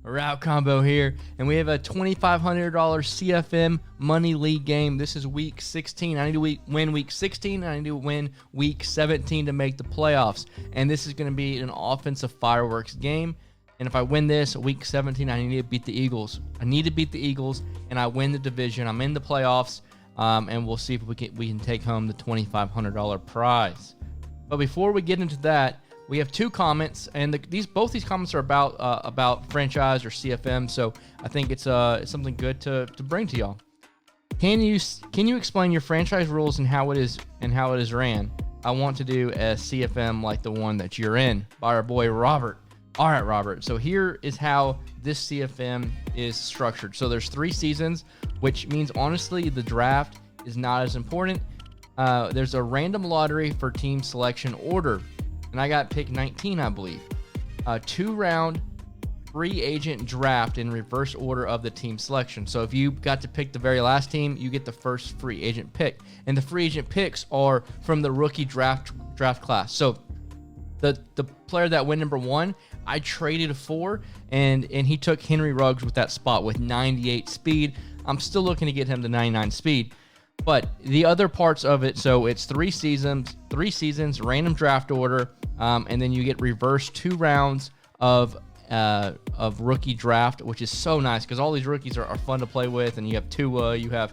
route combo here, and we have a $2,500 CFM money league game. This is week 16. I need to win week 16, and I need to win week 17 to make the playoffs. And this is going to be an offensive fireworks game. And if I win this week 17, I need to beat the Eagles. I need to beat the Eagles, and I win the division. I'm in the playoffs, and we'll see if we can take home the $2,500 prize. But before we get into that, we have two comments, and both these comments are about franchise or CFM. So I think it's something good to bring to y'all. Can you explain your franchise rules and how it is ran? I want to do a CFM like the one that you're in, by our boy Robert. All right, Robert. So here is how this CFM is structured. So there's 3 seasons, which means honestly the draft is not as important. There's a random lottery for team selection order, and I got pick 19, I believe. 2-round free agent draft in reverse order of the team selection. So if you got to pick the very last team, you get the first free agent pick, and the free agent picks are from the rookie draft class. So the player that went number 1, I traded for, and he took Henry Ruggs with that spot with 98 speed. I'm still looking to get him to 99 speed. But the other parts of it, so it's 3 seasons, random draft order, and then you get reverse 2 rounds of rookie draft, which is so nice because all these rookies are fun to play with. And you have Tua, you have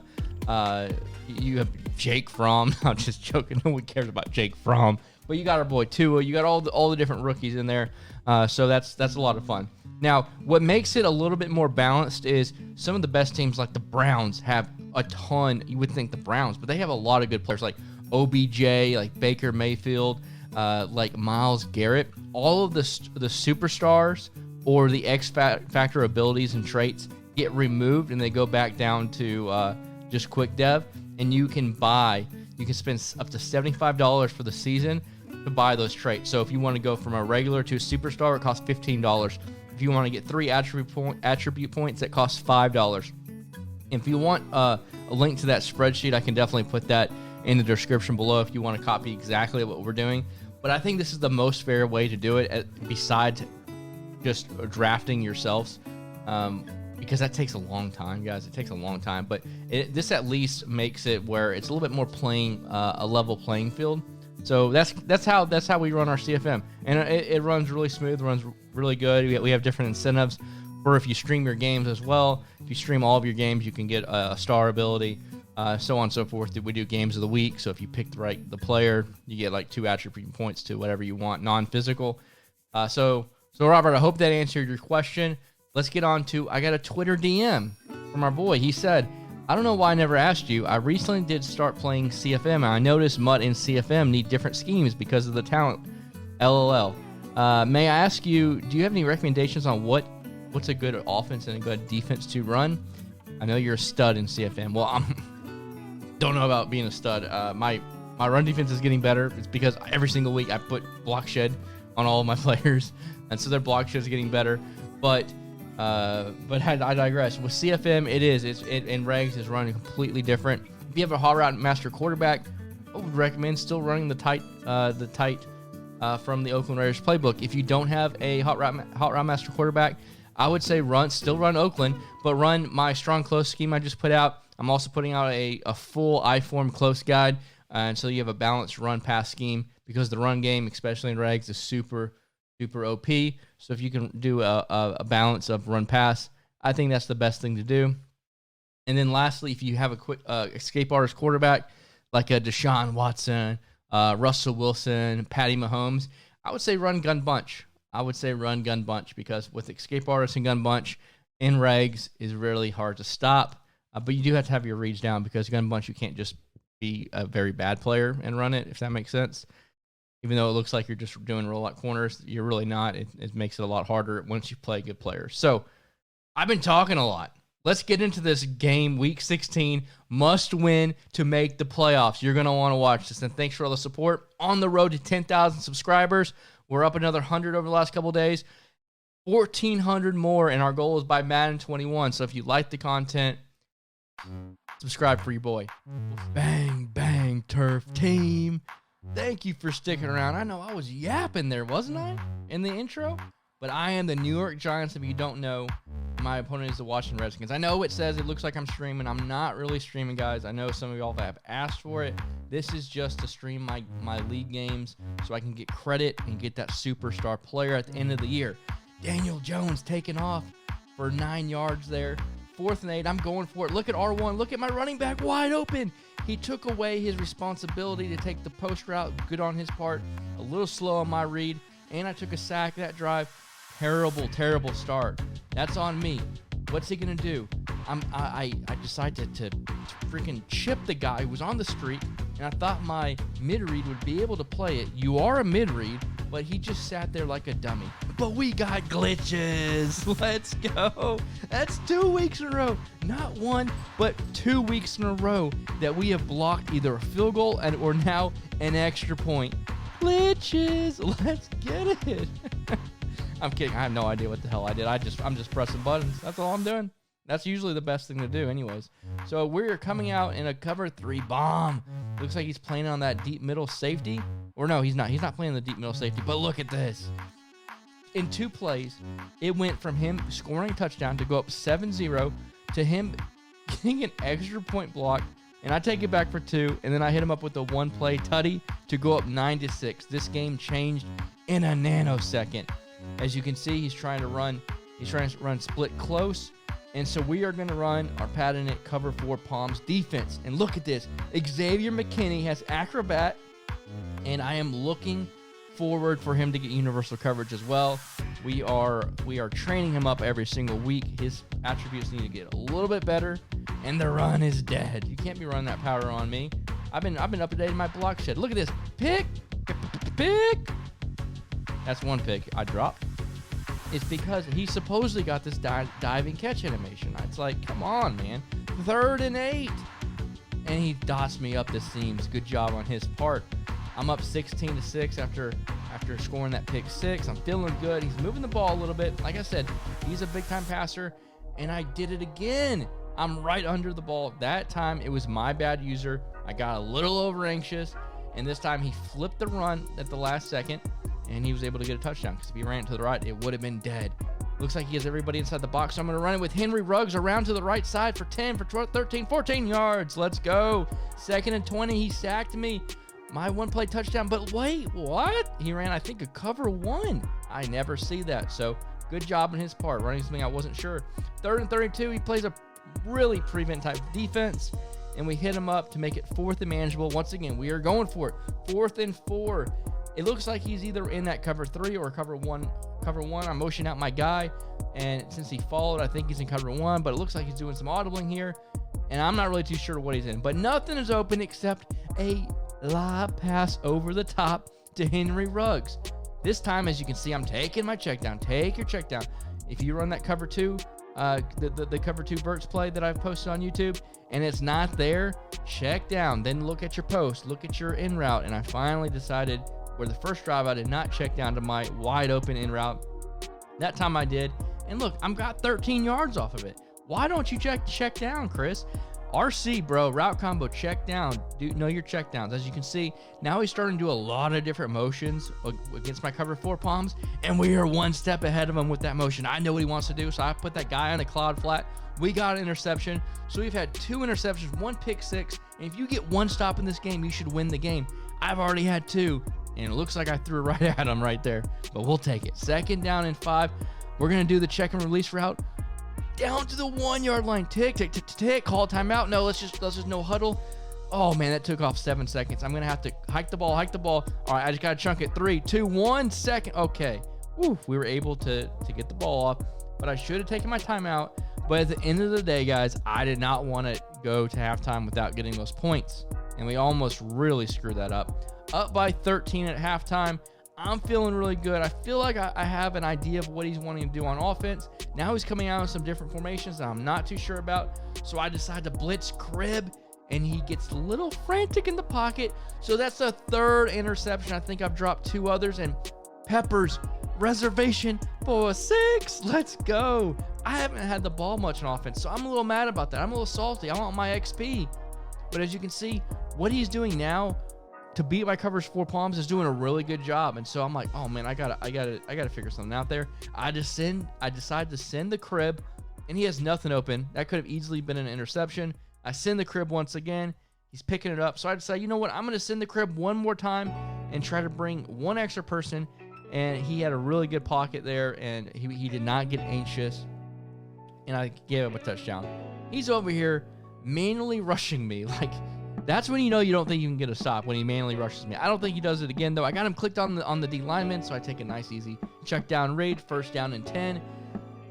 Jake Fromm. I'm just joking. No one cares about Jake Fromm. But you got our boy Tua. You got all the different rookies in there. So that's a lot of fun. Now, what makes it a little bit more balanced is some of the best teams like the Browns have a ton. You would think the Browns, but they have a lot of good players like OBJ, like Baker Mayfield, like Myles Garrett. All of the superstars or the X factor abilities and traits get removed, and they go back down to just quick dev. And you can spend up to $75 for the season to buy those traits. So if you want to go from a regular to a superstar, it costs $15. If you want to get 3 attribute points, it costs $5. If you want a link to that spreadsheet, I can definitely put that in the description below if you want to copy exactly what we're doing. But I think this is the most fair way to do it, besides just drafting yourselves, because that takes a long time, guys. It takes a long time. But this at least makes it where it's a little bit more a level playing field. So that's how we run our CFM, and it runs really smooth, runs really good. We have different incentives for if you stream your games as well. If you stream all of your games, you can get a star ability, so on and so forth. We do games of the week, so if you pick the player, you get like 2 attribute points to whatever you want, non-physical. So Robert, I hope that answered your question. Let's get on to, I got a Twitter DM from our boy. He said, I don't know why I never asked you. I recently did start playing CFM, and I noticed MUT and CFM need different schemes because of the talent. LOL. May I ask you, do you have any recommendations on what's a good offense and a good defense to run? I know you're a stud in CFM. Well, I don't know about being a stud. My run defense is getting better. It's because every single week I put block shed on all of my players, and so their block shed is getting better. But I digress. With CFM, in regs is running completely different. If you have a hot route master quarterback, I would recommend still running the tight from the Oakland Raiders playbook. If you don't have a hot route master quarterback, I would say still run Oakland, but run my strong close scheme I just put out. I'm also putting out a full I-form close guide, and so you have a balanced run pass scheme because the run game, especially in regs, is super OP. So if you can do a balance of run pass, I think that's the best thing to do. And then lastly, if you have a quick escape artist quarterback like a Deshaun Watson, Russell Wilson, Patty Mahomes, I would say run gun bunch. Because with escape artist and gun bunch in regs is really hard to stop. But you do have to have your reads down because gun bunch, you can't just be a very bad player and run it, if that makes sense. Even though it looks like you're just doing rollout corners, you're really not. It makes it a lot harder once you play good players. So I've been talking a lot. Let's get into this game, Week 16, must win to make the playoffs. You're going to want to watch this. And thanks for all the support. On the road to 10,000 subscribers. We're up another 100 over the last couple of days. 1,400 more, and our goal is by Madden 21. So if you like the content, subscribe for your boy. Bang, bang, turf team. Thank you for sticking around. I know I was yapping there, wasn't I, in the intro? but I am the New York Giants. If you don't know, my opponent is the Washington Redskins. I know it says it looks like I'm streaming. I'm not really streaming, guys. I know some of y'all have asked for it. This is just to stream my league games so I can get credit and get that superstar player at the end of the year. Daniel Jones taking off for 9 yards there. 4th and 8. I'm going for it. Look at R1. Look at my running back wide open. He took away his responsibility to take the post route. Good on his part. A little slow on my read. And I took a sack that drive. Terrible start. That's on me. What's he going to do? I decided to freaking chip the guy who was on the street, and I thought my mid-read would be able to play it. You are a mid-read, but he just sat there like a dummy. But we got glitches. Let's go. That's 2 weeks in a row. Not 1, but 2 weeks in a row that we have blocked either a field goal or now an extra point. Glitches. Let's get it. I'm kidding. I have no idea what the hell I did. I'm just pressing buttons. That's all I'm doing. That's usually the best thing to do anyways. So we're coming out in a cover 3 bomb. Looks like he's playing on that deep middle safety. Or no, he's not. He's not playing the deep middle safety. But look at this. In 2 plays, it went from him scoring a touchdown to go up 7-0 to him getting an extra point block. And I take it back for 2, and then I hit him up with a 1-play tutty to go up 9-6. This game changed in a nanosecond. As you can see, he's trying to run split close. And so we are going to run our pattern at cover 4 Palms defense. And look at this. Xavier McKinney has acrobat, and I am looking forward for him to get universal coverage as well. We are training him up every single week. His attributes need to get a little bit better, and the run is dead. You can't be running that powder on me. I've been updating my block shed. Look at this. Pick. That's 1 pick I dropped. It's because he supposedly got this diving catch animation. It's like, come on, man. 3rd and 8. And he dots me up the seams. Good job on his part. I'm up 16-6 after scoring that pick 6. I'm feeling good. He's moving the ball a little bit. Like I said, he's a big-time passer, and I did it again. I'm right under the ball. That time, it was my bad user. I got a little over-anxious, and this time he flipped the run at the last second, and he was able to get a touchdown because if he ran it to the right, it would have been dead. Looks like he has everybody inside the box, so I'm going to run it with Henry Ruggs around to the right side for 10, for 12, 13, 14 yards. Let's go. 2nd and 20, he sacked me. My 1-play touchdown, but wait, what? He ran, I think, a cover 1. I never see that, so good job on his part, running something I wasn't sure. 3rd and 32, he plays a really prevent type defense, and we hit him up to make it 4th and manageable. Once again, we are going for it. 4th and 4. It looks like he's either in that cover 3 or cover 1. I'm motioning out my guy, and since he followed, I think he's in cover 1, but it looks like he's doing some audibling here, and I'm not really too sure what he's in. But nothing is open except a lob pass over the top to Henry Ruggs. This time, as you can see, I'm taking my check down. Take your check down. If you run that cover 2, the cover 2 Verts play that I've posted on YouTube, and it's not there, check down. Then look at your post. Look at your in route, and I finally decided where the first drive I did not check down to my wide open in route. That time I did, and look, I'm got 13 yards off of it. Why don't you check down, Chris? RC, bro, route combo, check down. Do know your check downs. As you can see, now he's starting to do a lot of different motions against my cover 4 Palms, and we are 1 step ahead of him with that motion. I know what he wants to do, so I put that guy on a cloud flat. We got an interception. So we've had 2 interceptions, 1 pick 6, and if you get 1 stop in this game, you should win the game. I've already had 2. And it looks like I threw it right at him right there, but we'll take it. 2nd down and 5. We're going to do the check and release route down to the 1-yard line. Tick. Call timeout. No, let's just no huddle. Oh, man, that took off 7 seconds. I'm going to have to hike the ball. All right, I just got to chunk it. 3, 2, 1 second. Okay. Woo, we were able to get the ball off, but I should have taken my timeout. But at the end of the day, guys, I did not want to go to halftime without getting those points, and we almost really screwed that up. Up by 13 at halftime. I'm feeling really good. I feel like I have an idea of what he's wanting to do on offense. Now he's coming out in some different formations that I'm not too sure about. So I decide to blitz crib, and he gets a little frantic in the pocket. So that's the 3rd interception. I think I've dropped 2 others, and Peppers reservation for 6. Let's go. I haven't had the ball much on offense, so I'm a little mad about that. I'm a little salty. I want my XP. But as you can see, what he's doing now, to beat my coverage 4 palms is doing a really good job. And so I'm like, oh man, I gotta figure something out there. I decided to send the crib, and he has nothing open. That could have easily been an interception. I send the crib once again. He's picking it up. So I decided, you know what? I'm going to send the crib one more time and try to bring one extra person. And he had a really good pocket there, and he did not get anxious. And I gave him a touchdown. He's over here manually rushing me. Like, that's when you know you don't think you can get a stop, when he manually rushes me. I don't think he does it again, though. I got him clicked on the D lineman, so I take a nice, easy check down read, first down and 10.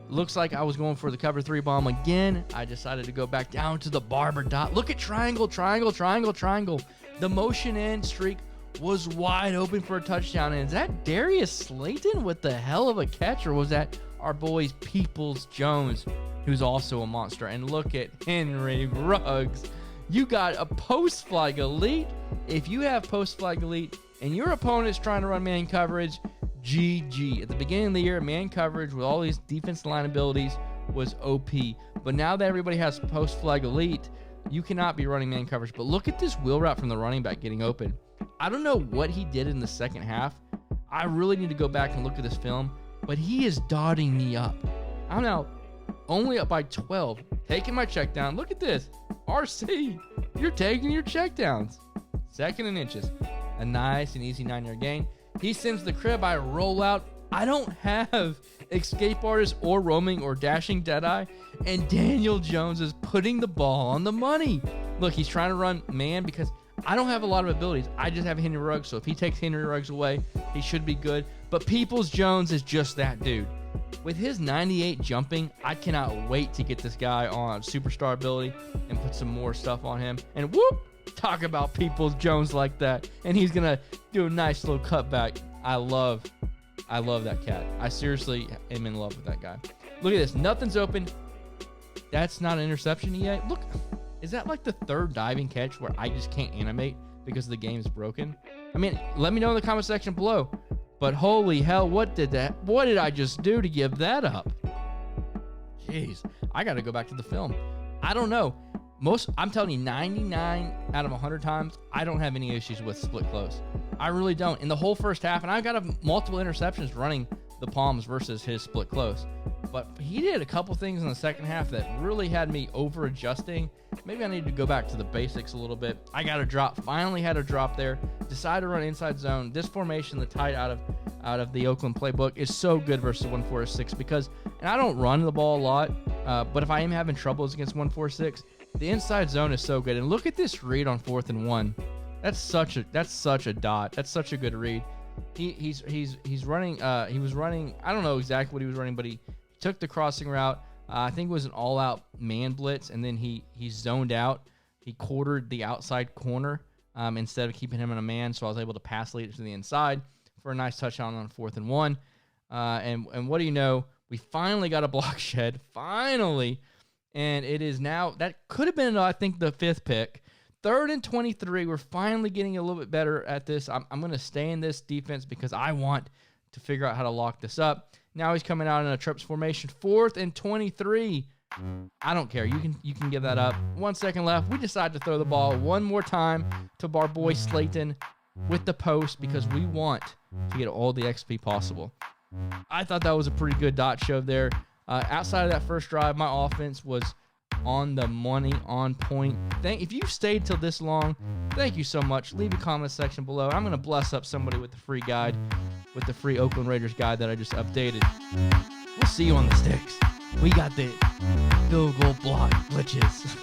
Looks like I was going for the cover 3 bomb again. I decided to go back down to the barber dot. Look at triangle, triangle, triangle, triangle. The motion in streak was wide open for a touchdown. And is that Darius Slayton with the hell of a catch, or was that our boys Peoples-Jones, who's also a monster? And look at Henry Ruggs. You got a post flag elite. If you have post flag elite and your opponent's trying to run man coverage, GG. At the beginning of the year, man coverage with all these defense line abilities was OP. But now that everybody has post flag elite, you cannot be running man coverage. But look at this wheel route from the running back getting open. I don't know what he did in the second half. I really need to go back and look at this film. But he is dotting me up. I'm now only up by 12. Taking my check down. Look at this. RC, you're taking your check downs. 2nd and inches. A nice and easy 9-yard gain. He sends the crib. I roll out. I don't have escape artist or roaming or dashing deadeye. And Daniel Jones is putting the ball on the money. Look, he's trying to run man because I don't have a lot of abilities. I just have Henry Ruggs. So if he takes Henry Ruggs away, he should be good. But Peoples-Jones is just that dude. With his 98 jumping, I cannot wait to get this guy on superstar ability and put some more stuff on him. And whoop! Talk about Peoples-Jones like that. And he's going to do a nice little cutback. I love that cat. I seriously am in love with that guy. Look at this. Nothing's open. That's not an interception yet. Look, is that like the 3rd diving catch where I just can't animate because the game's broken? I mean, let me know in the comment section below. But holy hell, what did I just do to give that up? Jeez, I got to go back to the film. I don't know. I'm telling you, 99 out of 100 times, I don't have any issues with split close. I really don't. In the whole first half, and I've got multiple interceptions running the palms versus his split close. But he did a couple things in the second half that really had me over adjusting. Maybe I need to go back to the basics a little bit. I got a drop. Finally had a drop there. Decided to run inside zone. This formation, the tight out of the Oakland playbook, is so good versus 1-4-6 because, and I don't run the ball a lot, but if I am having troubles against 1-4-6, the inside zone is so good. And look at this read on 4th and 1. That's such a dot. That's such a good read. He's running. He was running. I don't know exactly what he was running, but he took the crossing route. I think it was an all-out man blitz, and then he zoned out. He quartered the outside corner instead of keeping him in a man, so I was able to pass lead to the inside for a nice touchdown on 4th and 1. And what do you know? We finally got a block shed. Finally. And it is now, that could have been, I think, the 5th pick. 3rd and 23. We're finally getting a little bit better at this. I'm going to stay in this defense because I want to figure out how to lock this up. Now he's coming out in a trips formation. 4th and 23. I don't care. You can give that up. 1 second left. We decide to throw the ball one more time to our boy Slayton with the post because we want to get all the XP possible. I thought that was a pretty good dot show there. Outside of that first drive, my offense was on the money, on point. If you stayed till this long, thank you so much. Leave a comment section below. I'm going to bless up somebody with the free guide, with the free Oakland Raiders guide that I just updated. We'll see you on the sticks. We got the field goal block glitches.